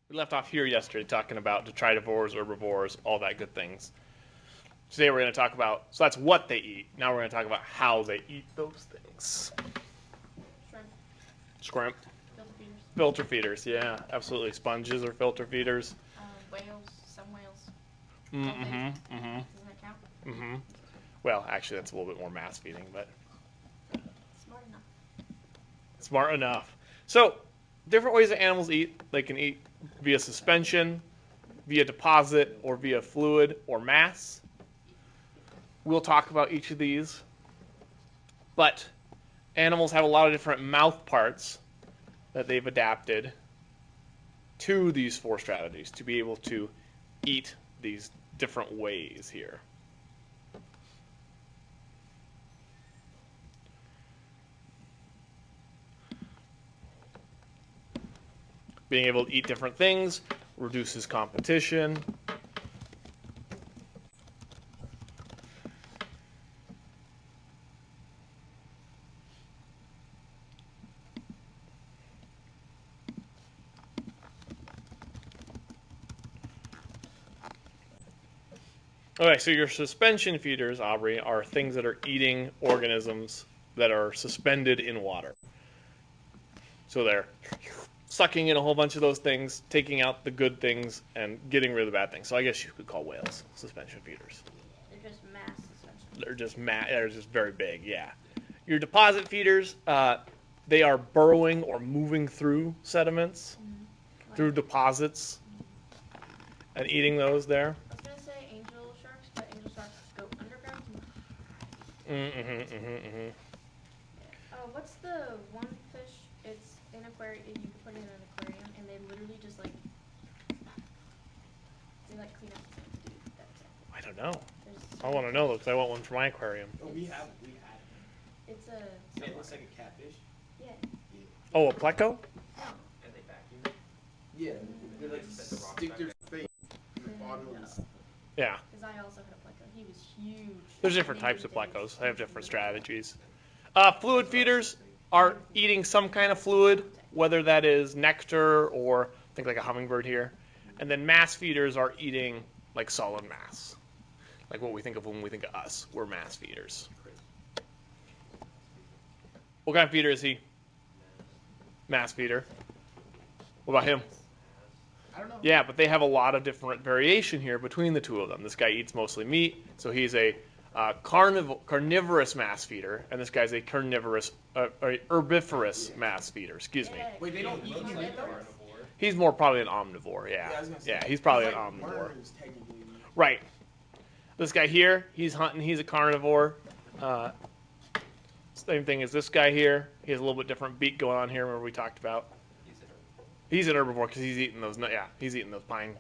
We left off here yesterday talking about detritivores, herbivores, all that good things. Today we're going to talk about, so that's what they eat. Now we're going to talk about how they eat those things. Shrimp. Shrimp. Filter feeders. Filter feeders, yeah, absolutely. Sponges are filter feeders. Whales. Some whales. Mm-hmm. Doesn't that count? Mm-hmm. Well, actually, that's a little bit more mass feeding, but Smart enough. smart enough. So, different ways that animals eat. They can eat via suspension, via deposit, or via fluid or mass. We'll talk about each of these. But animals have a lot of different mouth parts that they've adapted to these four strategies to be able to eat these different ways here. Being able to eat different things reduces competition. Okay, so your suspension feeders, Aubrey, are things that are eating organisms that are suspended in water. So they're sucking in a whole bunch of those things, taking out the good things, and getting rid of the bad things. So I guess you could call whales suspension feeders. They're just mass suspension. They're just very big, yeah. Your deposit feeders, they are burrowing or moving through sediments, through deposits, and eating those there. I was gonna say angel sharks, but angel sharks go underground. What's the one fish? It's in aquarium. You can put it in an aquarium, and they literally just like clean up the tank to do that exactly. I don't know. There's I want to know, because I want one for my aquarium. Oh, we had one. It's a. It looks like a catfish. Yeah. Oh, a pleco? No. And they vacuum it? Yeah. They like stick their face in the bottom of the... Yeah. Because I also had a pleco. He was huge. There's different types of plecos. They have different strategies. Fluid feeders are eating some kind of fluid, whether that is nectar or think like a hummingbird here. And then mass feeders are eating like solid mass. Like what we think of when we think of us. We're mass feeders. What kind of feeder is he? Mass feeder. What about him? I don't know. Yeah, but they have a lot of different variation here between the two of them. This guy eats mostly meat, so he's a carnivorous mass feeder, and this guy's a herbivorous mass feeder. Excuse me. Wait, they don't eat meat though? He's more probably an omnivore. I was gonna say, Yeah, he's probably an like omnivore. worms, technically. Right. This guy here, he's hunting. He's a carnivore. Same thing as this guy here. He has a little bit different beak going on here. Remember we talked about. He's an herbivore because he's eating those. Yeah, he's eating those pine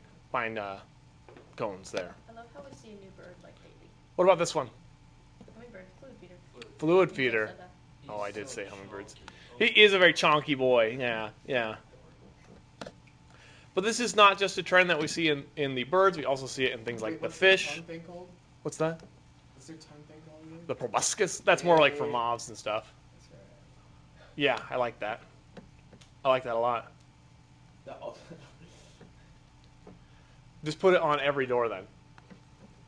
cones there. I love how we see a new bird like lately. What about this one? Hummingbird, fluid feeder. Fluid You feeder. said that. Oh, I did say hummingbirds. He is a very chonky boy. Yeah, yeah. But this is not just a trend that we see in the birds. We also see it in things like Wait, the what's fish. Their tongue thing called? What's that? What's their tongue thing called again? The proboscis. That's more like for Yeah. moths and stuff. That's right. Yeah, I like that. I like that a lot. Just put it on every door then.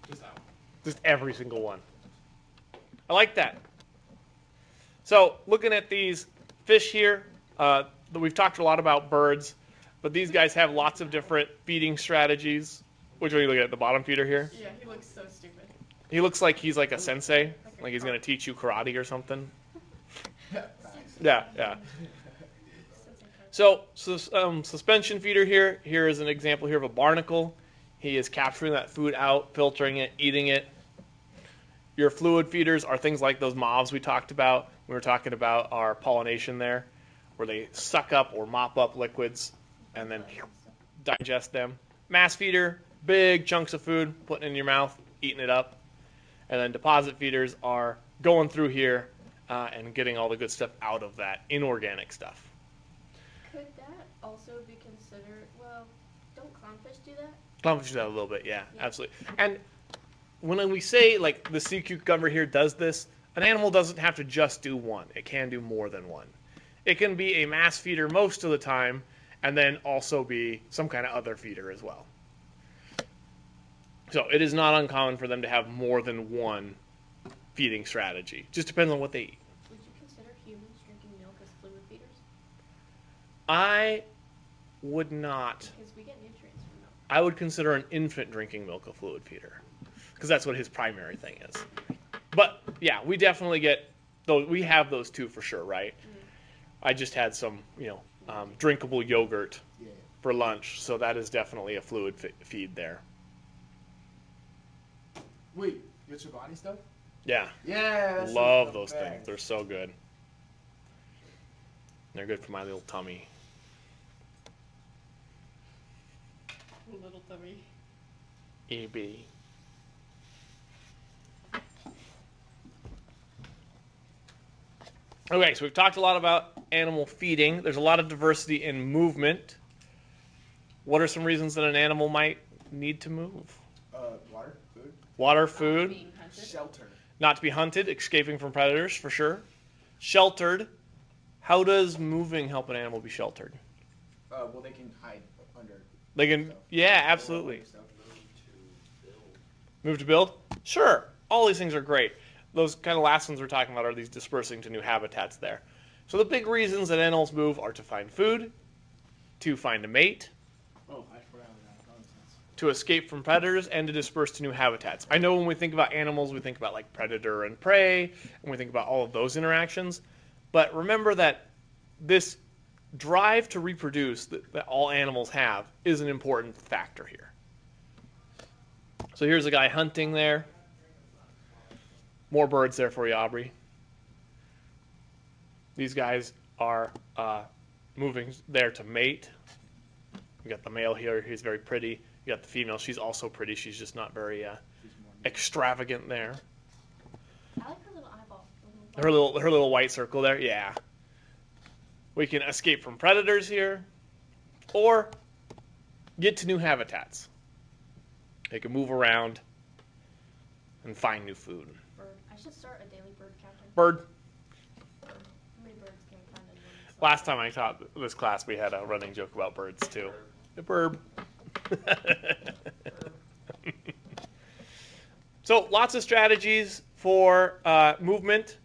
Just that one. Just every single one. I like that. So, looking at these fish here, we've talked a lot about birds, but these guys have lots of different feeding strategies. Which one are you looking at? The bottom feeder here? Yeah, he looks so stupid. He looks like he's like a sensei, like he's going to teach you karate or something. Yeah, yeah. So suspension feeder here. Here is an example here of a barnacle. He is capturing that food out, filtering it, eating it. Your fluid feeders are things like those moths we talked about. We were talking about our pollination there, where they suck up or mop up liquids and then digest them. Mass feeder, big chunks of food, putting it in your mouth, eating it up. And then deposit feeders are going through here and getting all the good stuff out of that inorganic stuff. Could that also be considered? Well, don't clownfish do that? Clownfish do that a little bit, yeah, absolutely. And when we say like the sea cucumber here does this, an animal doesn't have to just do one. It can do more than one. It can be a mass feeder most of the time, and then also be some kind of other feeder as well. So it is not uncommon for them to have more than one feeding strategy. Just depends on what they eat. Would you consider humans drinking milk as fluid feeders? I would not. Because we get nutrients from milk. I would consider an infant drinking milk a fluid feeder, because that's what his primary thing is. But yeah, we definitely get those. We have those too for sure, right? I just had some, drinkable yogurt for lunch, so that is definitely a fluid feed there. Wait, you got your body stuff? Yeah. Yeah. Love those things. They're so good. They're good for my little tummy. Little tummy. EB. Okay, so we've talked a lot about animal feeding. There's a lot of diversity in movement. What are some reasons that an animal might need to move? Water, food. Water, food. Being hunted. Shelter. Not to be hunted, escaping from predators, for sure. Sheltered. How does moving help an animal be sheltered? Well, they can hide under. They can, stuff. yeah, absolutely. Stuff. Move to build? Sure. All these things are great. Those kind of last ones we're talking about are these dispersing to new habitats there. So the big reasons that animals move are to find food, to find a mate, Oh, I forgot about that. Nonsense. to escape from predators, and to disperse to new habitats. I know when we think about animals, we think about like predator and prey, and we think about all of those interactions. But remember that this drive to reproduce that all animals have is an important factor here. So here's a guy hunting there. More birds there for you, Aubrey. These guys are moving there to mate. You got the male here. He's very pretty. You got the female. She's also pretty. She's just not very extravagant there. I like her little eyeball. Her little white circle there. Yeah. We can escape from predators here, or get to new habitats. They can move around and find new food. Bird. I should start a daily bird counter. Bird. How many birds can we find in one? Last time I taught this class, we had a running joke about birds too. The burb. So lots of strategies for movement,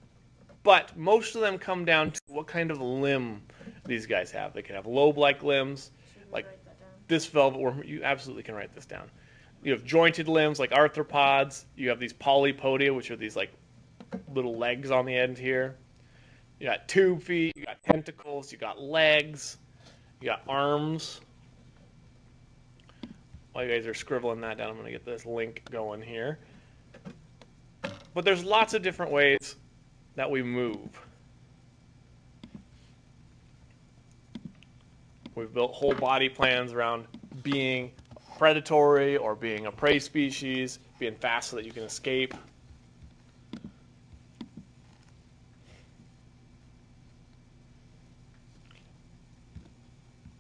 but most of them come down to what kind of limb these guys have. They can have lobe-like limbs, Should we like write that down? this velvet worm. You absolutely can write this down. You have jointed limbs like arthropods. You have these polypodia, which are these like little legs on the end here. You got tube feet, you got tentacles, you got legs, you got arms. While you guys are scribbling that down, I'm going to get this link going here. But there's lots of different ways that we move. We've built whole body plans around being predatory or being a prey species, being fast so that you can escape.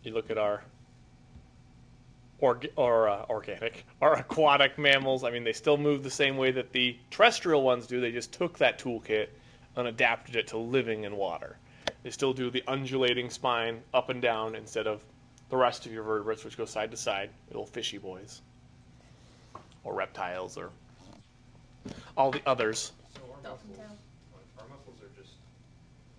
You look at our aquatic mammals. I mean, they still move the same way that the terrestrial ones do. They just took that toolkit and adapted it to living in water. They still do the undulating spine up and down instead of the rest of your vertebrates, which go side to side, little fishy boys, or reptiles, or all the others. So Dolphin tail. our muscles are just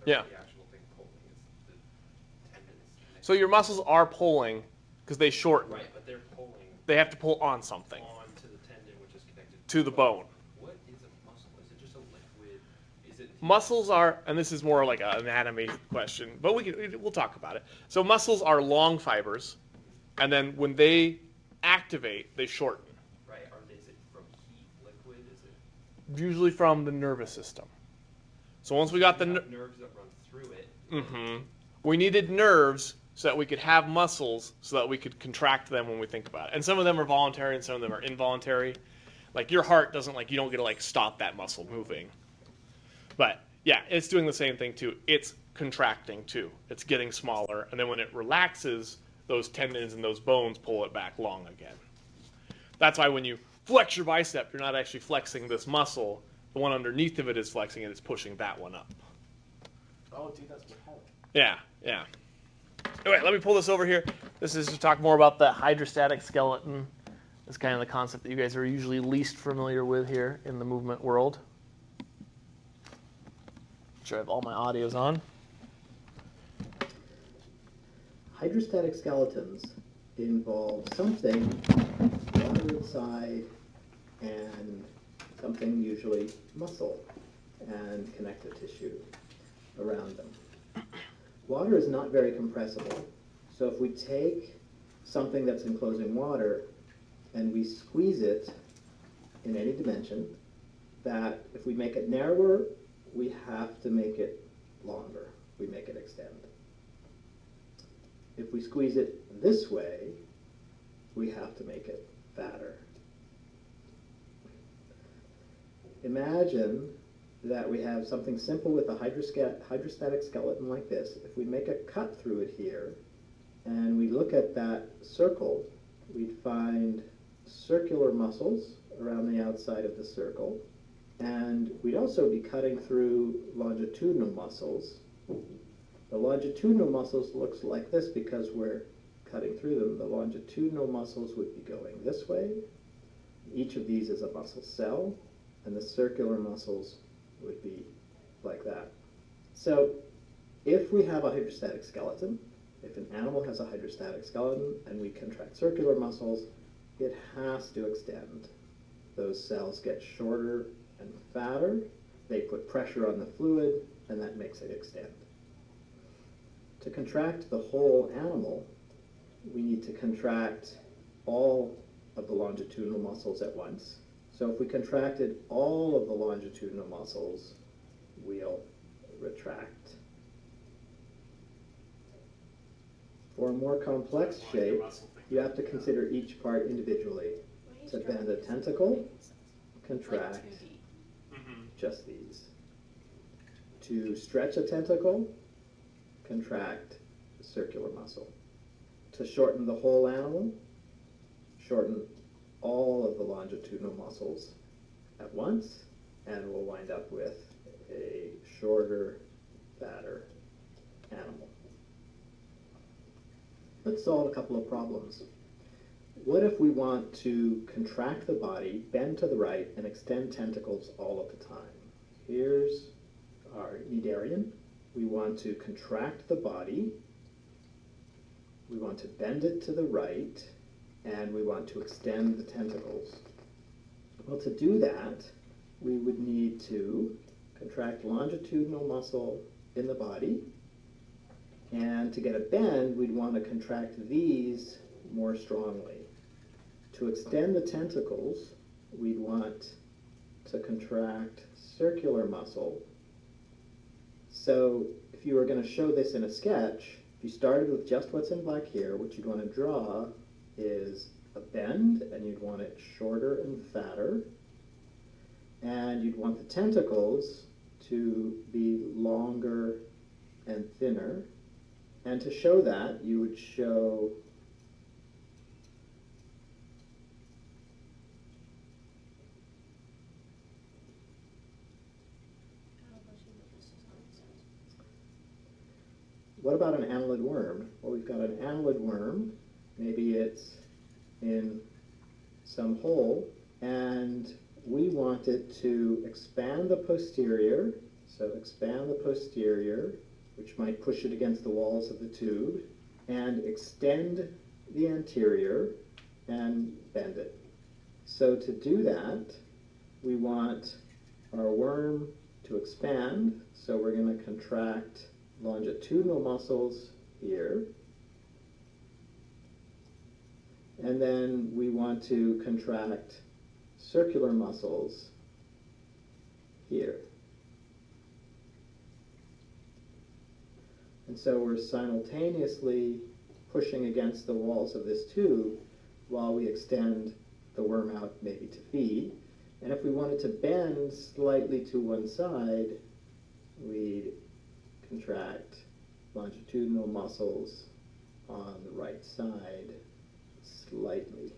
Yeah. the actual thing pulling is the tendons. So your muscles are pulling because they shorten. Right, but they're pulling They have to pull on something onto the tendon, which is connected to the bone. What is a muscle? Is it just a liquid? Is it Muscles are, and this is more like an anatomy question, but we'll talk about it. So muscles are long fibers, and then when they activate, they shorten. right? Is it from heat, liquid? Is it Usually from the nervous system. So once we got the you have nerves that run through it? we needed nerves so that we could have muscles so that we could contract them when we think about it. And some of them are voluntary and some of them are involuntary. Like your heart doesn't you don't get to stop that muscle moving. But yeah, it's doing the same thing too. It's contracting too. It's getting smaller, and then when it relaxes, those tendons and those bones pull it back long again. That's why when you flex your bicep, you're not actually flexing this muscle. The one underneath of it is flexing, and it's pushing that one up. Oh, dude, that's metallic. Yeah, yeah. Anyway, let me pull this over here. This is to talk more about the hydrostatic skeleton. It's kind of the concept that you guys are usually least familiar with here in the movement world. Make sure I have all my audios on. Hydrostatic skeletons involve something water inside and something usually muscle and connective tissue around them. Water is not very compressible, so if we take something that's enclosing water and we squeeze it in any dimension, that if we make it narrower, we have to make it longer. We make it extend. If we squeeze it this way, we have to make it fatter. Imagine that we have something simple with a hydrostatic skeleton like this. If we make a cut through it here, and we look at that circle, we'd find circular muscles around the outside of the circle, and we'd also be cutting through longitudinal muscles. The longitudinal muscles looks like this because we're cutting through them. The longitudinal muscles would be going this way. Each of these is a muscle cell, and the circular muscles would be like that. So if we have a hydrostatic skeleton, if an animal has a hydrostatic skeleton and we contract circular muscles, it has to extend. Those cells get shorter and fatter, they put pressure on the fluid, and that makes it extend. To contract the whole animal, we need to contract all of the longitudinal muscles at once. So if we contracted all of the longitudinal muscles, we'll retract. For a more complex shape, you have to consider each part individually. To bend a tentacle, contract just these. To stretch a tentacle, contract the circular muscle. To shorten the whole animal, shorten all of the longitudinal muscles at once, and we'll wind up with a shorter, fatter animal. Let's solve a couple of problems. What if we want to contract the body, bend to the right, and extend tentacles all of the time? Here's our Nidarian. We want to contract the body, we want to bend it to the right, and we want to extend the tentacles. Well, to do that, we would need to contract longitudinal muscle in the body, and to get a bend, we'd want to contract these more strongly. To extend the tentacles, we'd want to contract circular muscle. So if you were going to show this in a sketch, if you started with just what's in black here, what you'd want to draw is a bend, and you'd want it shorter and fatter, and you'd want the tentacles to be longer and thinner. And to show that, you would show what about an annelid worm? Well, we've got an annelid worm. Maybe it's in some hole, and we want it to expand the posterior. So expand the posterior, which might push it against the walls of the tube, and extend the anterior and bend it. So to do that, we want our worm to expand, so we're going to contract longitudinal muscles here, and then we want to contract circular muscles here. And so we're simultaneously pushing against the walls of this tube while we extend the worm out maybe to feed. And if we wanted to bend slightly to one side, we'd contract longitudinal muscles on the right side slightly.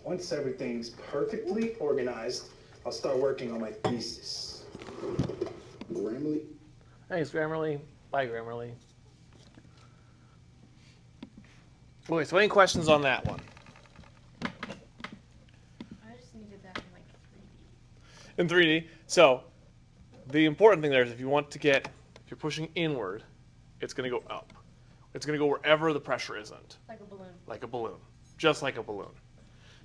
Once everything's perfectly organized, I'll start working on my thesis. Grammarly? Thanks, Grammarly. Bye, Grammarly. Okay, so any questions on that one? I just needed that in like 3D. In 3D. So the important thing there is if you're pushing inward, it's going to go up. It's going to go wherever the pressure isn't. Like a balloon. Like a balloon. Just like a balloon.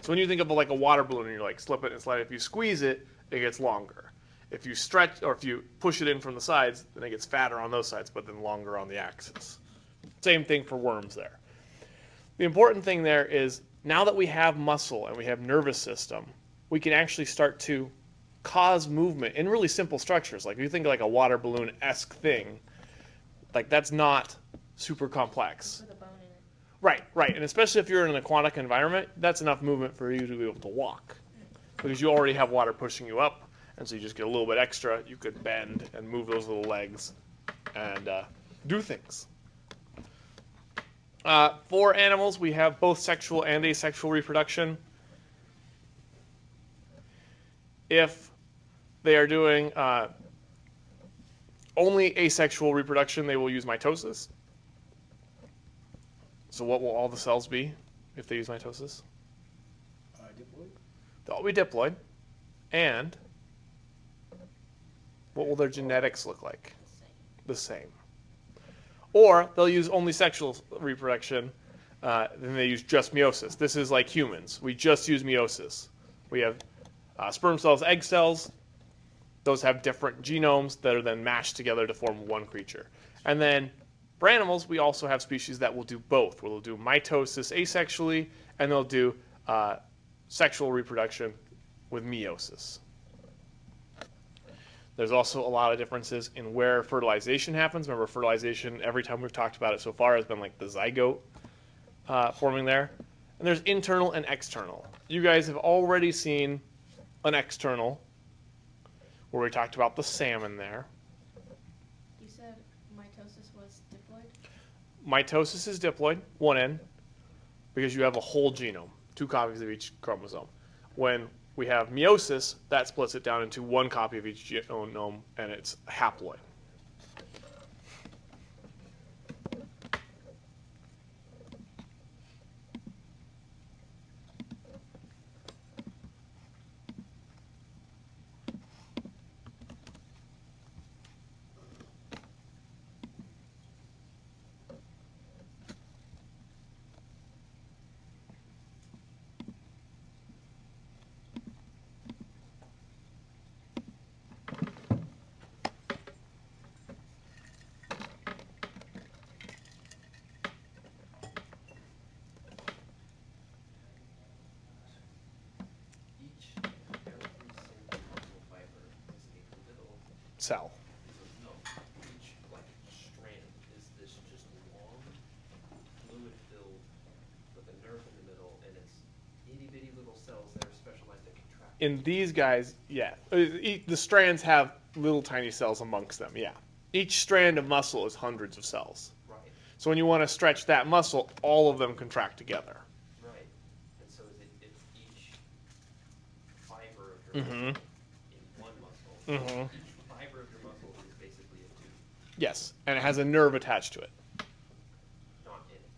So when you think of like a water balloon and you're like slip it and slide it, if you squeeze it, it gets longer. If you stretch, or if you push it in from the sides, then it gets fatter on those sides, but then longer on the axis. Same thing for worms there. The important thing there is now that we have muscle and we have nervous system, we can actually start to cause movement in really simple structures. Like if you think like a water balloon-esque thing, like that's not super complex. With a bone in it. Right. And especially if you're in an aquatic environment, that's enough movement for you to be able to walk. Because you already have water pushing you up, and so you just get a little bit extra. You could bend and move those little legs and do things. For animals, we have both sexual and asexual reproduction. If they are doing only asexual reproduction, they will use mitosis. So what will all the cells be if they use mitosis? Diploid? They'll all be diploid. And what will their genetics look like? The same. Or they'll use only sexual reproduction, then they use just meiosis. This is like humans. We just use meiosis. We have sperm cells, egg cells. Those have different genomes that are then mashed together to form one creature. And then for animals, we also have species that will do both. Where they'll do mitosis asexually, and they'll do sexual reproduction with meiosis. There's also a lot of differences in where fertilization happens. Remember, fertilization, every time we've talked about it so far, has been like the zygote forming there. And there's internal and external. You guys have already seen an external, where we talked about the salmon there. You said mitosis was diploid? Mitosis is diploid, one end, because you have a whole genome, 2 copies of each chromosome. When we have meiosis, that splits it down into 1 copy of each genome, and it's haploid. Cell. No, each like strand is this just long, fluid-filled with a nerve in the middle, and it's itty-bitty little cells that are specialized at contract. In these guys, yeah. The strands have little tiny cells amongst them, yeah. Each strand of muscle is hundreds of cells. Right. So when you want to stretch that muscle, all of them contract together. Right. And so it's each fiber of your muscle in one muscle. Mm-hmm. Each fiber of your muscle is basically a tube. Yes, and it has a nerve attached to it. Not in it.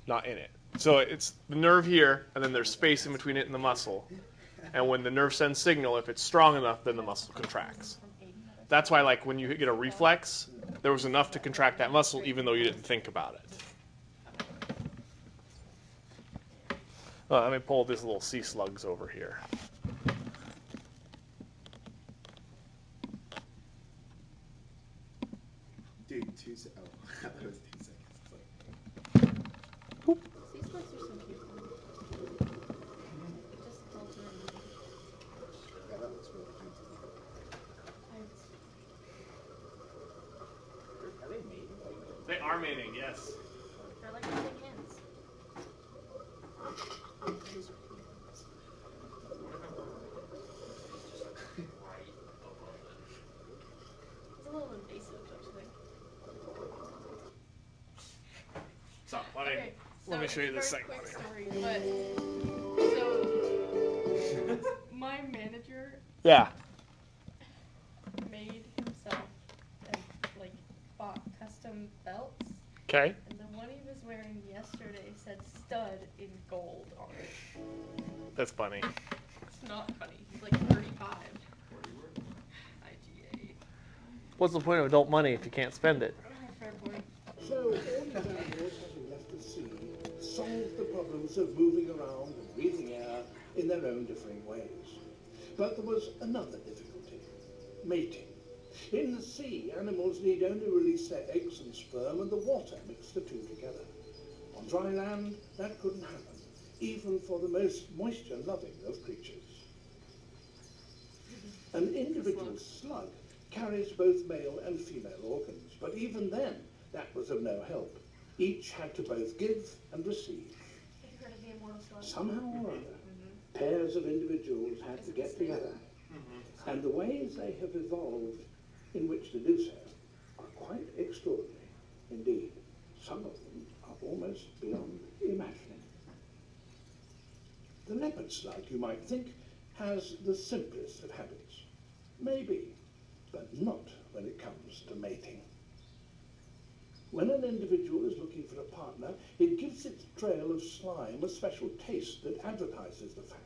Not in it. So it's the nerve here, and then there's space in between it and the muscle. And when the nerve sends signal, if it's strong enough, then the muscle contracts. That's why, like, when you get a reflex, there was enough to contract that muscle even though you didn't think about it. Let me pull these little sea slugs over here. Dude, oh, I thought it was 2 seconds. It's like, Sea slugs are so cute. Just don't do it. yeah, that looks really cute. Are they mating? They are mating, yes. They're like big hands. It's a little invasive, don't you think? So, Okay, let me show you this very second quick one here. story, but so my manager Yeah. made himself Okay. And the one he was wearing yesterday said stud in gold on it. That's funny. It's not funny. He's like 35. IGA. What's the point of adult money if you can't spend it? Fair point. So all these animals having left the sea solved the problems of moving around and breathing air in their own differing ways. But there was another difficulty: mating. In the sea, animals need only release their eggs and sperm and the water mix the two together. On dry land, that couldn't happen, even for the most moisture-loving of creatures. An individual slug carries both male and female organs, but even then, that was of no help. Each had to both give and receive. Have you heard of the immortal slug? Somehow or other, pairs of individuals had to get together, and the ways they have evolved in which to do so are quite extraordinary indeed. Some of them are almost beyond imagining. The leopard slug, you might think, has the simplest of habits. Maybe, but not when it comes to mating. When an individual is looking for a partner, it gives its trail of slime a special taste that advertises the fact.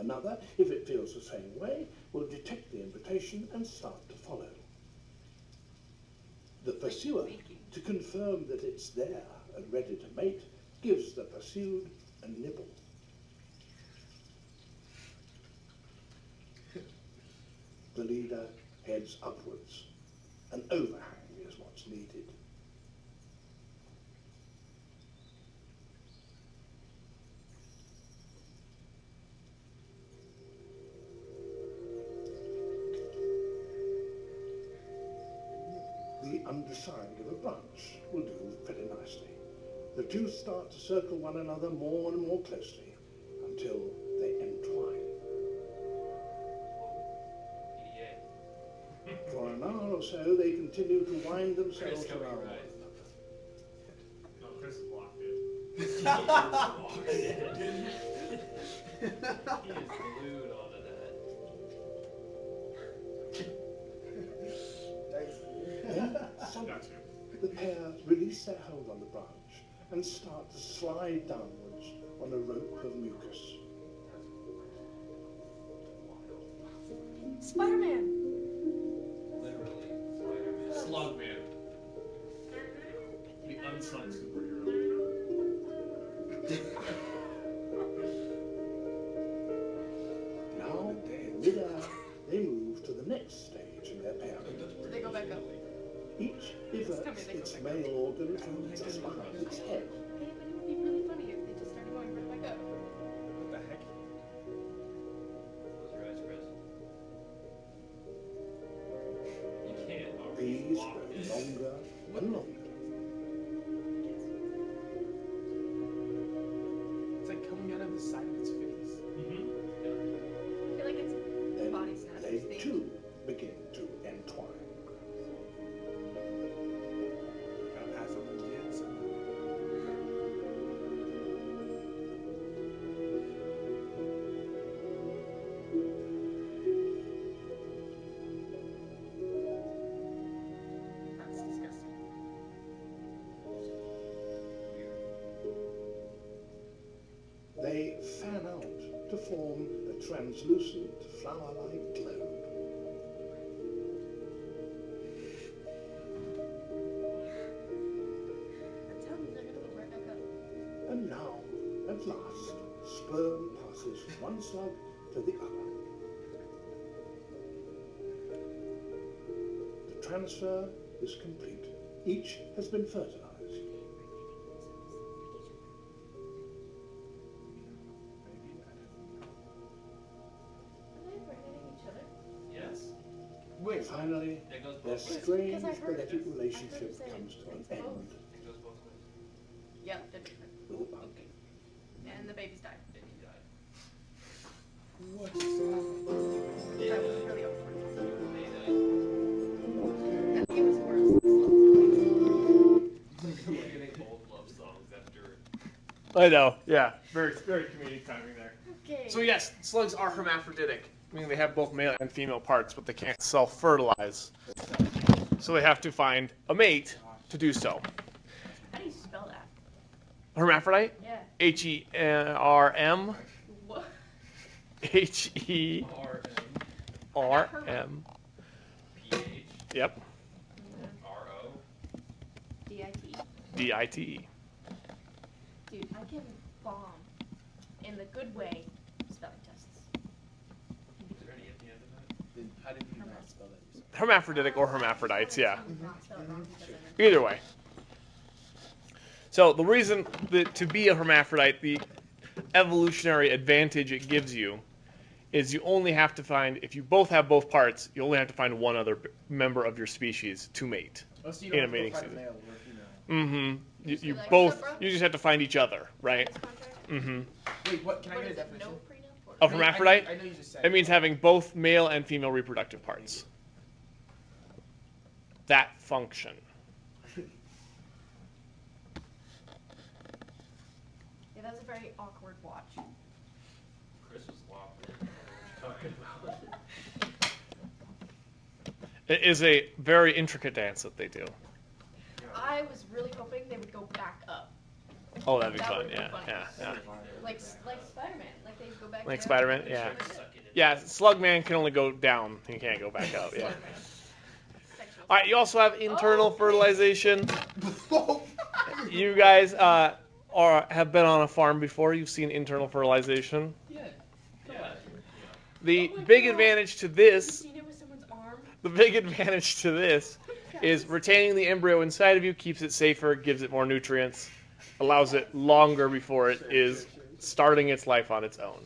Another, if it feels the same way, will detect the invitation and start to follow. The pursuer, to confirm that it's there and ready to mate, gives the pursued a nibble. The leader heads upwards. An overhang is what's needed. The underside of a branch will do very nicely. The two start to circle one another more and more closely until they entwine. For an hour or so, they continue to wind themselves around. No, Chris is blocked, dude. He is glued onto that. Then suddenly, the pair release their hold on the branch and start to slide downwards on a rope of mucus. Spider-Man! Literally, Spider-Man. Slugman. The unsung superhero. Now, in midair, they move to the next stage in their pairing. Did they go back up? Each everts its male organ from just behind its head. Hey, but it would be really funny if they just started going right back up. What the heck? Close your eyes, Chris. You can't. These grow longer and longer. It's like coming out of the side of its face. I feel like its Then body's not they stable. too begin to entwine. Gotta pass on the kids. That's disgusting. They fan out to form a translucent flower-like globe. That tells me they're gonna go right back up. And now, at last, sperm passes from one slug to the other. The transfer is complete. Each has been fertilized. Are they impregnating each other? Yes. Wait, Finally, It goes their both ways. strange Because I heard genetic it. I heard relationship it say comes to an it's both. end It goes both ways. Yeah, they're different. with a pumpkin. And the babies died. And he died. what? That was really awkward. They died. I think it was worse. We're getting both love songs after. I know. Yeah. Very, very comedic timing there. Okay. So yes, slugs are hermaphroditic, meaning they have both male and female parts, but they can't self-fertilize. So they have to find a mate to do so. How do you spell that? Hermaphrodite? Yeah. H-E-R-M. What? H-E-R-M. PH Yep. RO. D-I-T. D-I-T-E. Dude, I can bomb in the good way spelling tests. Is there any at the end of that? Then how did you not spell that yourself? Hermaphroditic or hermaphrodites, yeah. Not spell it wrong because Either way. So the reason that to be a hermaphrodite, the evolutionary advantage it gives you is you only have to find, if you both have both parts, you only have to find one other member of your species to mate. Oh, so you In don't a have to mating go find a season. male or a female. Mm-hmm. You So like both, zebra? you just have to find each other, right? This contract? Mm-hmm. Wait, what? Can I What get a is it? definition? No prenup? Or Of hermaphrodite? I know you just said It means having both male and female reproductive parts. That function. Yeah, that's a very awkward watch. Chris was locked in. What are you talking about? It is a very intricate dance that they do. I was really hoping they would go back up. Oh, that'd be That fun. would've been Yeah, funny. yeah, yeah. Like Spider-Man. Like they go back Like down. Spider-Man, yeah. Suck it in. Yeah, Slugman can only go down. He can't go back up. Yeah. Sexual. All right. You also have internal Oh. fertilization. You guys have been on a farm before. You've seen internal fertilization. Yeah. Yeah. The Oh my big God. advantage to Have you this, seen it with someone's arm? the big advantage to this, is retaining the embryo inside of you keeps it safer, gives it more nutrients, allows it longer before it is starting its life on its own.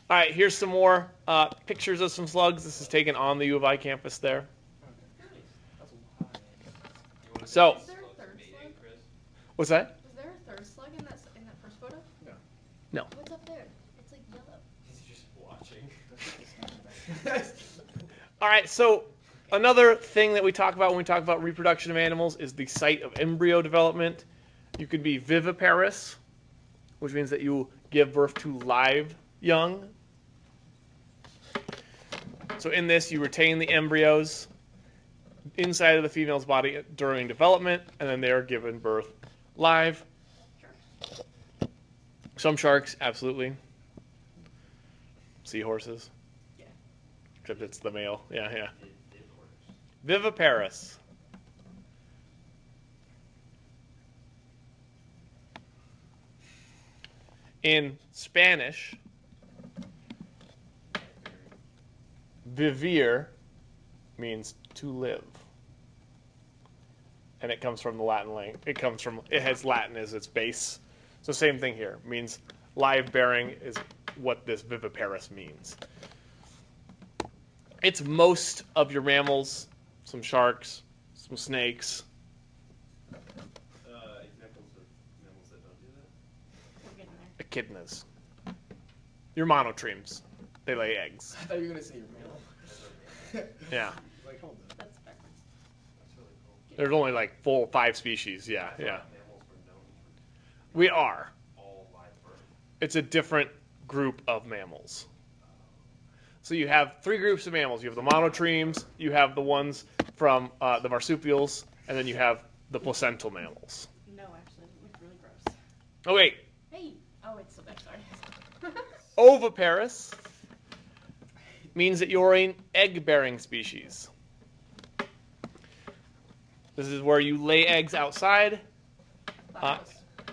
All right, here's some more pictures of some slugs. This is taken on the U of I campus there. That's wild. You wanna So- see Is there a slugs third mating, slug? Chris? What's that? Was there a third slug in that first photo? No. What's up there? It's like yellow. He's just watching. All right, so another thing that we talk about when we talk about reproduction of animals is the site of embryo development. You can be viviparous, which means that you give birth to live young. So in this, you retain the embryos inside of the female's body during development, and then they are given birth live. Some sharks, absolutely. Seahorses. Yeah. Except it's the male. Yeah, yeah. Did orders. Viviparous. In Spanish, vivir means to live. And it comes from the Latin language. It has Latin as its base. So same thing here. It means live bearing is what this viviparous means. It's most of your mammals, some sharks, some snakes. Examples of mammals that don't do that? We're getting there. Echidnas. Your monotremes. They lay eggs. I thought you were gonna say your male. Yeah. Like, hold on. That's backwards. That's really cool. There's only like 4 or 5 species. Yeah, yeah. Mammals were known We are. for all live birth. It's a different group of mammals. So you have 3 groups of mammals. You have the monotremes, you have the ones from the marsupials, and then you have the placental mammals. No, actually, it looked really gross. Oh wait, Hey. Oh, it's so bad. Sorry. oviparous means that you're an egg-bearing species. This is where you lay eggs outside,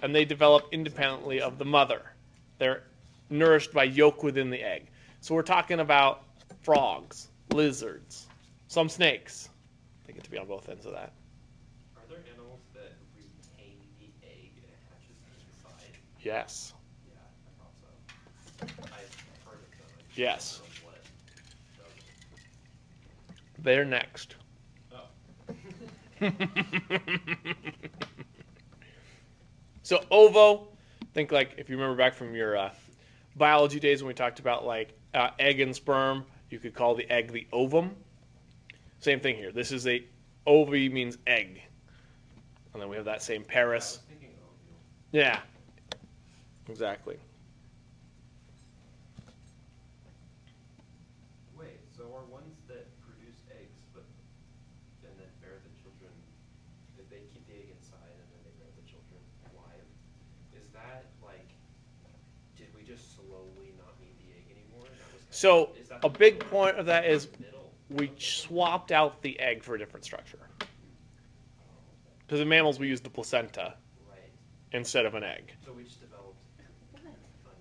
and they develop independently of the mother. They're nourished by yolk within the egg. So we're talking about frogs, lizards, some snakes. They get to be on both ends of that. Are there animals that retain the egg and it hatches inside? Yes. Yeah, I thought so. I've heard of them. I just Yes. don't know what does it. They're next. Oh. So ovo, think like if you remember back from your biology days when we talked about like egg and sperm, you could call the egg the ovum. Same thing here. This is a ovi means egg, and then we have that same I paris. was thinking ovule. Yeah, exactly. Wait, so are ones that produce eggs but and then bear the children egg inside and then they bred the children alive. Is that like, did we just slowly not need the egg anymore? And that was So is that a the big middle? point of that is Middle. we swapped out the egg for a different structure. Because in mammals we use the placenta Right. instead of an egg. So we just developed What? a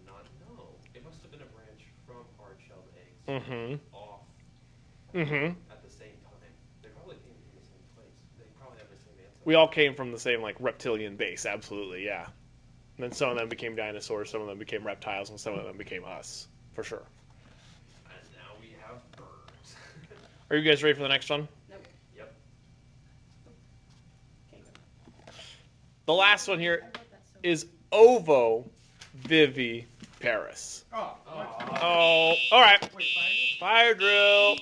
non. No, it must have been a branch from hard-shelled eggs Mm-hmm. off Mm-hmm. at the same time. They probably came from the same place. They probably have the same ancestors. We all came from the same like reptilian base, absolutely, yeah. And then some of them became dinosaurs, some of them became reptiles, and some of them became us, for sure. And now we have birds. Are you guys ready for the next one? Nope. Yep. Okay. The last one here I wrote that so is ovoviviparous. Oh, Oh, all right. wait, fire? Fire drill.